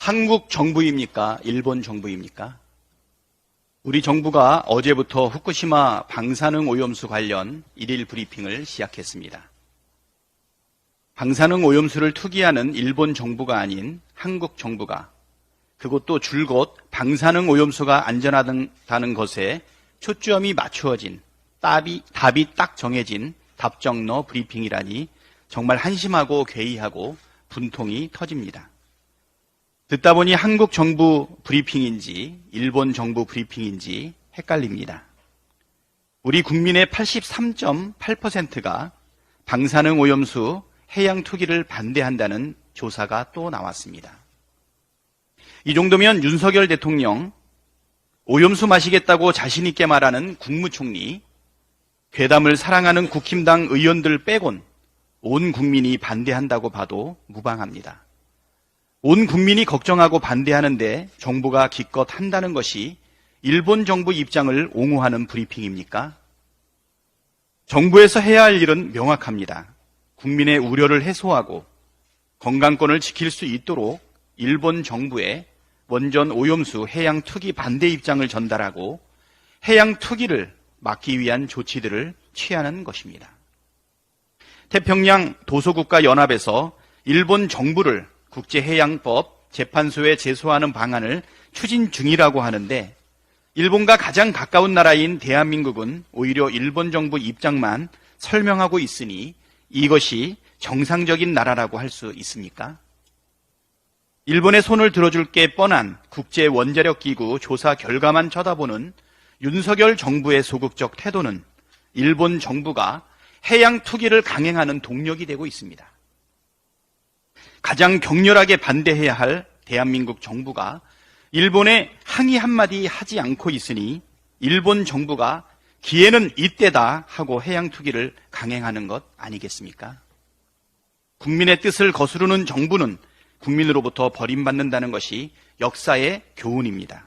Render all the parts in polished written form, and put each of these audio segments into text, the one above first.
한국 정부입니까? 일본 정부입니까? 우리 정부가 어제부터 후쿠시마 방사능 오염수 관련 일일 브리핑을 시작했습니다. 방사능 오염수를 투기하는 일본 정부가 아닌 한국 정부가, 그것도 줄곧 방사능 오염수가 안전하다는 것에 초점이 맞추어진, 답이 딱 정해진 답정너 브리핑이라니 정말 한심하고 괴이하고 분통이 터집니다. 듣다 보니 한국 정부 브리핑인지 일본 정부 브리핑인지 헷갈립니다. 우리 국민의 83.8%가 방사능 오염수 해양 투기를 반대한다는 조사가 또 나왔습니다. 이 정도면 윤석열 대통령, 오염수 마시겠다고 자신 있게 말하는 국무총리, 괴담을 사랑하는 국힘당 의원들 빼곤 온 국민이 반대한다고 봐도 무방합니다. 온 국민이 걱정하고 반대하는데 정부가 기껏 한다는 것이 일본 정부 입장을 옹호하는 브리핑입니까? 정부에서 해야 할 일은 명확합니다. 국민의 우려를 해소하고 건강권을 지킬 수 있도록 일본 정부에 원전 오염수 해양 투기 반대 입장을 전달하고 해양 투기를 막기 위한 조치들을 취하는 것입니다. 태평양 도서국가연합에서 일본 정부를 국제해양법 재판소에 제소하는 방안을 추진 중이라고 하는데 일본과 가장 가까운 나라인 대한민국은 오히려 일본 정부 입장만 설명하고 있으니 이것이 정상적인 나라라고 할 수 있습니까? 일본의 손을 들어줄 게 뻔한 국제원자력기구 조사 결과만 쳐다보는 윤석열 정부의 소극적 태도는 일본 정부가 해양 투기를 강행하는 동력이 되고 있습니다. 가장 격렬하게 반대해야 할 대한민국 정부가 일본에 항의 한마디 하지 않고 있으니 일본 정부가 기회는 이때다 하고 해양 투기를 강행하는 것 아니겠습니까? 국민의 뜻을 거스르는 정부는 국민으로부터 버림받는다는 것이 역사의 교훈입니다.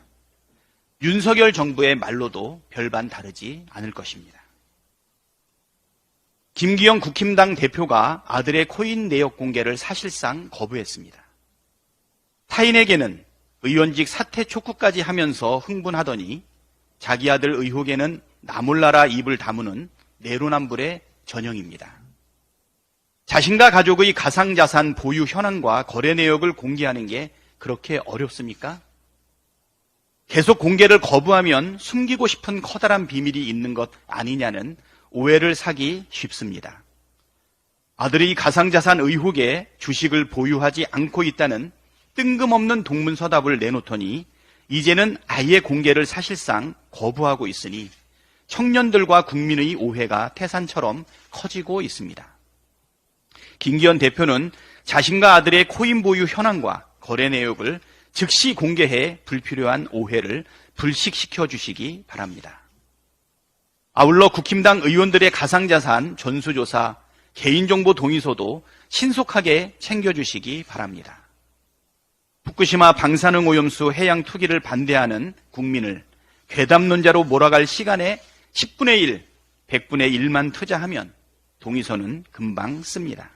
윤석열 정부의 말로도 별반 다르지 않을 것입니다. 김기현 국힘당 대표가 아들의 코인 내역 공개를 사실상 거부했습니다. 타인에게는 의원직 사퇴 촉구까지 하면서 흥분하더니 자기 아들 의혹에는 나 몰라라 입을 다무는 내로남불의 전형입니다. 자신과 가족의 가상자산 보유 현황과 거래 내역을 공개하는 게 그렇게 어렵습니까? 계속 공개를 거부하면 숨기고 싶은 커다란 비밀이 있는 것 아니냐는 오해를 사기 쉽습니다. 아들이 가상자산 의혹에 주식을 보유하지 않고 있다는 뜬금없는 동문서답을 내놓더니 이제는 아예 공개를 사실상 거부하고 있으니 청년들과 국민의 오해가 태산처럼 커지고 있습니다. 김기현 대표는 자신과 아들의 코인 보유 현황과 거래 내역을 즉시 공개해 불필요한 오해를 불식시켜 주시기 바랍니다. 아울러 국힘당 의원들의 가상자산 전수조사, 개인정보 동의서도 신속하게 챙겨주시기 바랍니다. 후쿠시마 방사능 오염수 해양 투기를 반대하는 국민을 괴담론자로 몰아갈 시간에 10분의 1, 100분의 1만 투자하면 동의서는 금방 씁니다.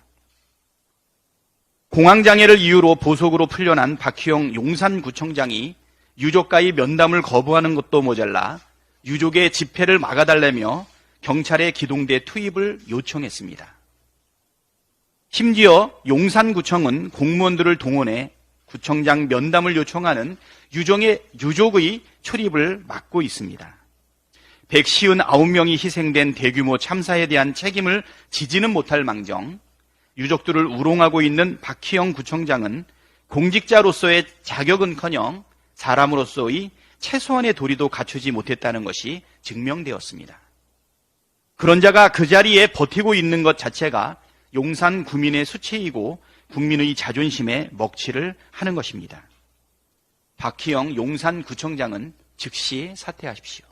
공황장애를 이유로 보석으로 풀려난 박희영 용산구청장이 유족과의 면담을 거부하는 것도 모자라 유족의 집회를 막아달라며 경찰의 기동대 투입을 요청했습니다. 심지어 용산구청은 공무원들을 동원해 구청장 면담을 요청하는 유족의 출입을 막고 있습니다. 159명이 희생된 대규모 참사에 대한 책임을 지지는 못할 망정 유족들을 우롱하고 있는 박희영 구청장은 공직자로서의 자격은커녕 사람으로서의 최소한의 도리도 갖추지 못했다는 것이 증명되었습니다. 그런 자가 그 자리에 버티고 있는 것 자체가 용산 구민의 수치이고 국민의 자존심에 먹칠을 하는 것입니다. 박희영 용산구청장은 즉시 사퇴하십시오.